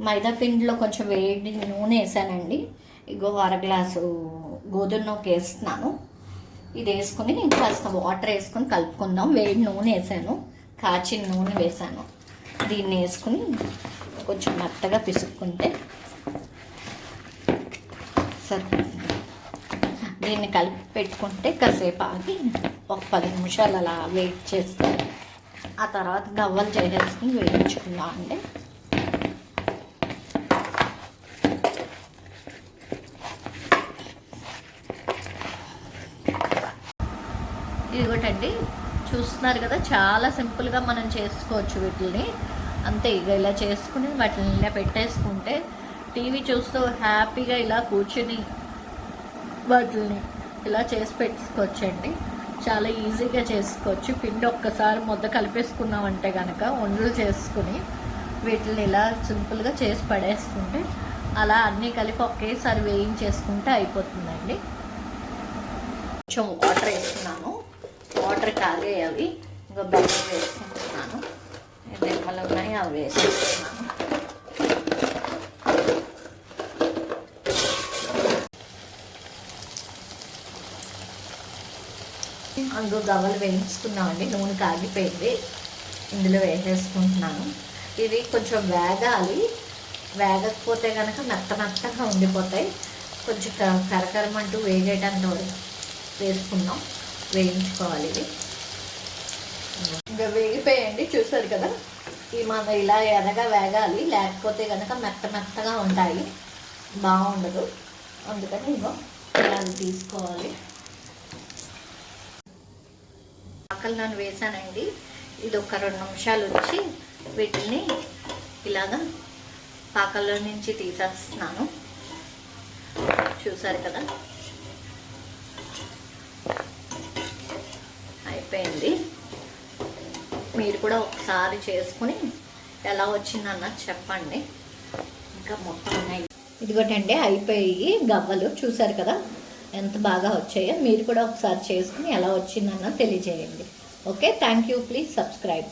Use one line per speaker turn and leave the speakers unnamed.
మైదా పిండిలో కొంచెం వేడి నూనె వేసానండి. ఇగో అర గ్లాసు గోధుమ నూనె వేస్తున్నాను. ఇది వేసుకుని కాస్త వాటర్ వేసుకొని కలుపుకుందాం. వేడి నూనె వేసాను, కాచిన నూనె వేసాను. దీన్ని వేసుకుని కొంచెం మెత్తగా పిసుక్కుంటే సరే. దీన్ని కలిపి పెట్టుకుంటే కాసేపు ఆగి ఒక 10 నిమిషాలు అలా వెయిట్ చేస్తే ఆ తర్వాత గవ్వలు చేసేసుకుని వేయించుకుందాం అండి. ఇదిగోటండి, చూస్తున్నారు కదా, చాలా సింపుల్గా మనం చేసుకోవచ్చు వీటిని. అంతే, ఇక ఇలా చేసుకుని వాటిని ఇలా పెట్టేసుకుంటే టీవీ చూస్తూ హ్యాపీగా ఇలా కూర్చుని వాటిని ఇలా చేసి పెట్టుకోవచ్చండి. చాలా ఈజీగా చేసుకోవచ్చు. పిండి ఒక్కసారి ముద్ద కలిపేసుకున్నామంటే కనుక వండలు చేసుకుని వీటిని ఇలా సింపుల్గా చేసి పడేసుకుంటే అలా అన్నీ కలిపి ఒకేసారి వేయించేసుకుంటే అయిపోతుందండి. కొంచెం వాటర్ వేస్తున్నాను, వాటర్ కాగే అవి ఇంకా బెల్లం వేసుకుంటున్నాను. నిమ్మలు ఉన్నాయి అవి వేసుకుంటున్నాను. అందులో గవ్వలు వేయించుకున్నామండి. నూనె కాగిపోయింది, ఇందులో వేసేసుకుంటున్నాను. ఇది కొంచెం వేగాలి, వేగకపోతే కనుక మెత్తగా ఉండిపోతాయి. కొంచెం కరకరమంటూ వేగేటంత వేసుకున్నాం, వేయించుకోవాలి. ఇది ఇంకా వేగిపోయండి, చూసారు కదా. ఈ మన ఇలా ఎర్రగా వేగాలి, లేకపోతే కనుక మెత్తగా ఉంటాయి, బాగుండదు. అందుకని ఇంకో ఇలా తీసుకోవాలి. ఆకలి నన్ను వేసానండి. ఇది ఒక 2 నిమిషాలు వచ్చి వీటిని ఇలాగా పాకల్లో నుంచి తీసేస్తున్నాను. చూసారు కదా, అయిపోయింది. మీరు కూడా ఒకసారి చేసుకుని ఎలా వచ్చిందన్నది చెప్పండి. ఇంకా మొత్తం ఉన్నాయి. ఇదిగోటండి, అయిపోయి గవ్వలు చూసారు కదా ఎంత బాగా వచ్చాయో. మీరు కూడా ఒకసారి చేసుకుని ఎలా వచ్చిందన్నది తెలియజేయండి. Okay, thank you. Please subscribe.